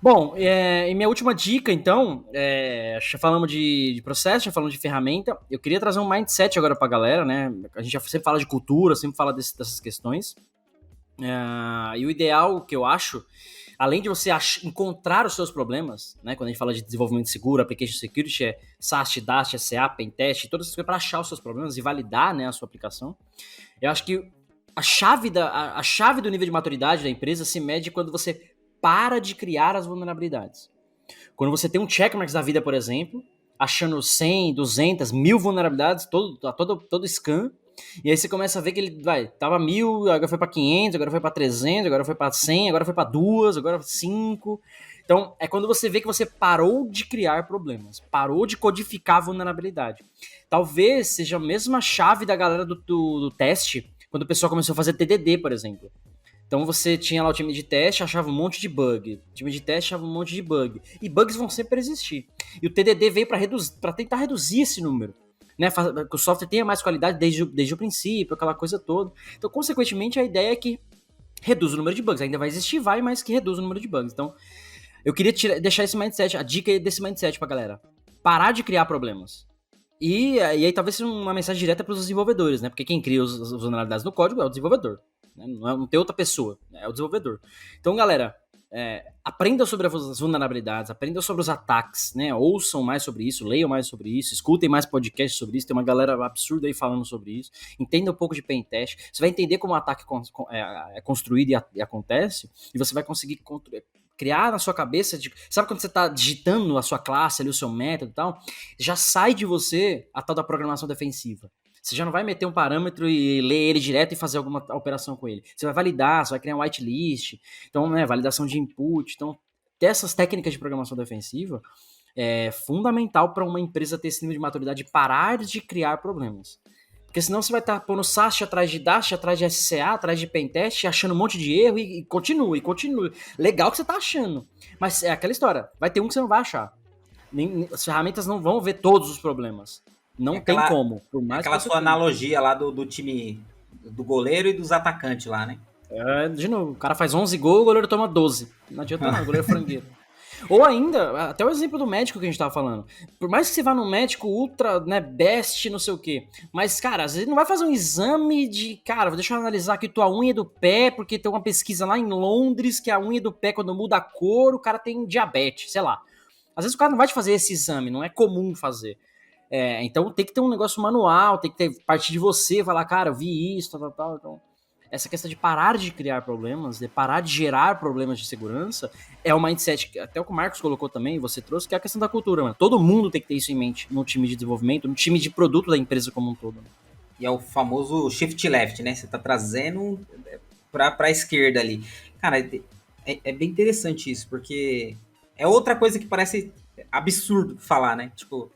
Bom, e minha última dica, então, já falamos de processo, já falamos de ferramenta. Eu queria trazer um mindset agora pra galera, né? A gente já sempre fala de cultura, sempre fala dessas questões. E o ideal que eu acho, além de você encontrar os seus problemas, né? Quando a gente fala de desenvolvimento seguro, application security, é SAST, DAST, SCA, Pentest, todas essas coisas para achar os seus problemas e validar, né, a sua aplicação. Eu acho que a chave do nível de maturidade da empresa se mede quando você para de criar as vulnerabilidades. Quando você tem um checkmarks da vida, por exemplo, achando 100, 200, 1000 vulnerabilidades, todo scan, e aí você começa a ver que ele tava 1000, agora foi para 500, agora foi para 300, agora foi para 100, agora foi para 2, agora 5. Então, é quando você vê que você parou de criar problemas, parou de codificar a vulnerabilidade. Talvez seja a mesma chave da galera do teste, quando o pessoal começou a fazer TDD, por exemplo. Então você tinha lá o time de teste, achava um monte de bug. O time de teste achava um monte de bug. E bugs vão sempre existir. E o TDD veio para tentar reduzir esse número. Né? Que o software tenha mais qualidade desde o princípio, aquela coisa toda. Então, consequentemente, a ideia é que reduz o número de bugs. Ainda vai existir, mas que reduz o número de bugs. Então, eu queria deixar esse mindset, a dica desse mindset pra galera. Parar de criar problemas. E aí talvez seja uma mensagem direta para os desenvolvedores, né? Porque quem cria as vulnerabilidades no código é o desenvolvedor. Né? Não tem outra pessoa, é o desenvolvedor. Então, galera, aprenda sobre as vulnerabilidades, aprenda sobre os ataques, né? Ouçam mais sobre isso, leiam mais sobre isso, escutem mais podcasts sobre isso. Tem uma galera absurda aí falando sobre isso. Entenda um pouco de pen test. Você vai entender como o ataque é construído e acontece, e você vai conseguir criar na sua cabeça, sabe quando você está digitando a sua classe ali, o seu método e tal, já sai de você a tal da programação defensiva. Você já não vai meter um parâmetro e ler ele direto e fazer alguma operação com ele. Você vai validar, você vai criar um whitelist, então, né, validação de input. Então, ter essas técnicas de programação defensiva é fundamental para uma empresa ter esse nível de maturidade e parar de criar problemas. Porque senão você vai estar pondo SAST atrás de DAST, atrás de SCA, atrás de Pentest, achando um monte de erro e continue. Legal que você tá achando. Mas é aquela história, vai ter um que você não vai achar. As ferramentas não vão ver todos os problemas. Não tem como, por mais aquela que você sua tente. analogia lá do time do goleiro e dos atacantes lá, né? De novo, o cara faz 11 gols, o goleiro toma 12. Não adianta nada, o goleiro é frangueiro. Ou ainda, até o exemplo do médico que a gente tava falando. Por mais que você vá no médico ultra, né, best, não sei o quê. Mas, cara, às vezes não vai fazer um exame de, cara, deixa eu analisar aqui tua unha do pé, porque tem uma pesquisa lá em Londres que a unha do pé, quando muda a cor, o cara tem diabetes, sei lá. Às vezes o cara não vai te fazer esse exame, não é comum fazer. Então tem que ter um negócio manual, tem que ter parte de você, falar, cara, eu vi isso, tal. Então, essa questão de parar de criar problemas, de parar de gerar problemas de segurança, é o mindset, que até o que o Marcos colocou também, você trouxe, que é a questão da cultura, mano. Todo mundo tem que ter isso em mente no time de desenvolvimento, no time de produto da empresa como um todo. E é o famoso shift left, né? Você tá trazendo pra esquerda ali. Cara, é bem interessante isso, porque é outra coisa que parece absurdo falar, né? Tipo,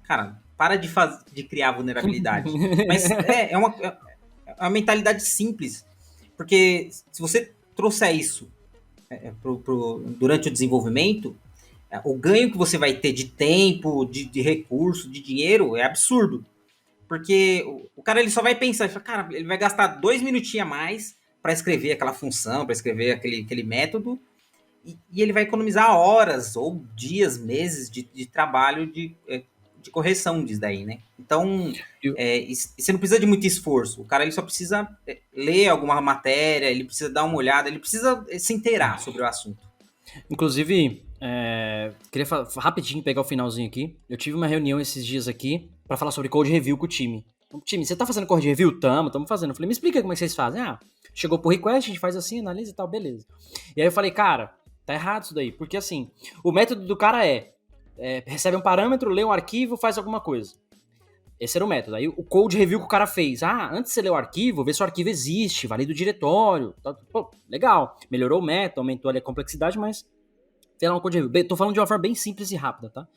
cara, para de criar vulnerabilidade. Mas é uma mentalidade simples, porque se você trouxer isso durante o desenvolvimento, o ganho que você vai ter de tempo, de recurso, de dinheiro é absurdo. Porque o cara ele só vai pensar, ele fala, cara, ele vai gastar 2 minutinhos a mais para escrever aquela função, para escrever aquele método, e ele vai economizar horas ou dias, meses de trabalho de correção disso daí, né? Então, você não precisa de muito esforço. O cara ele só precisa ler alguma matéria, ele precisa dar uma olhada, ele precisa se inteirar sobre o assunto. Inclusive, queria rapidinho pegar o finalzinho aqui. Eu tive uma reunião esses dias aqui para falar sobre code review com o time. Então, time, você tá fazendo code review? Tamo fazendo. Eu falei, me explica como é que vocês fazem. Chegou por request, a gente faz assim, analisa e tal, beleza. E aí eu falei, cara, tá errado isso daí. Porque assim, o método do cara recebe um parâmetro, lê um arquivo, faz alguma coisa. Esse era o método. Aí o code review que o cara fez. Antes de você ler o arquivo, vê se o arquivo existe, valida o diretório. Pô, legal. Melhorou o método, aumentou ali a complexidade, mas tem lá um code review. Tô falando de uma forma bem simples e rápida, tá?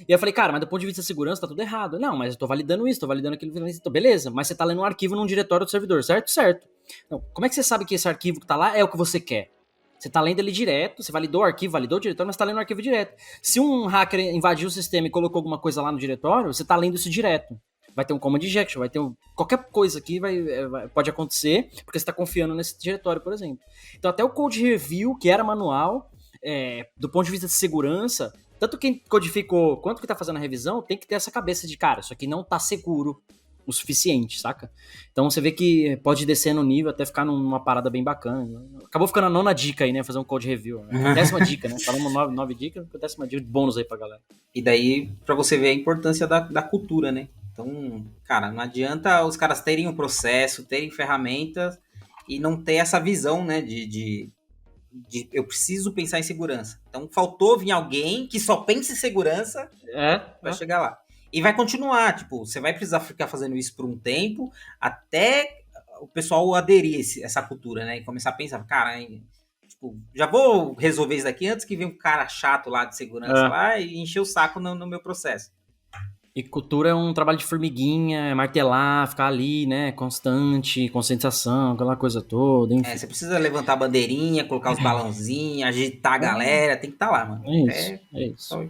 E eu falei, cara, mas do ponto de vista de segurança tá tudo errado. Não, mas eu tô validando isso, tô validando aquilo. Então, beleza, mas você tá lendo um arquivo num diretório do servidor, certo? Certo. Então, como é que você sabe que esse arquivo que tá lá é o que você quer? Você tá lendo ele direto, você validou o arquivo, validou o diretório, mas você tá lendo o arquivo direto. Se um hacker invadiu o sistema e colocou alguma coisa lá no diretório, você tá lendo isso direto. Vai ter um command injection, vai ter qualquer coisa aqui pode acontecer, porque você está confiando nesse diretório, por exemplo. Então até o code review, que era manual, do ponto de vista de segurança, tanto quem codificou quanto quem tá fazendo a revisão tem que ter essa cabeça de, cara, isso aqui não tá seguro o suficiente, saca? Então você vê que pode descer no nível até ficar numa parada bem bacana. Acabou ficando a 9ª dica aí, né? Fazer um code review. A 10ª dica, né? Falamos 9 dicas, a 10ª dica de bônus aí pra galera. E daí, pra você ver a importância da cultura, né? Então, cara, não adianta os caras terem um processo, terem ferramentas e não ter essa visão, né? De eu preciso pensar em segurança. Então, faltou vir alguém que só pense em segurança pra chegar lá. E vai continuar, tipo, você vai precisar ficar fazendo isso por um tempo até o pessoal aderir essa cultura, né? E começar a pensar, cara, tipo, já vou resolver isso daqui antes que venha um cara chato lá de segurança lá e encher o saco no meu processo. E cultura é um trabalho de formiguinha, é martelar, ficar ali, né, constante, conscientização, aquela coisa toda, enfim. Você precisa levantar a bandeirinha, colocar os balãozinhos, agitar a galera, tem que estar lá, mano. É isso.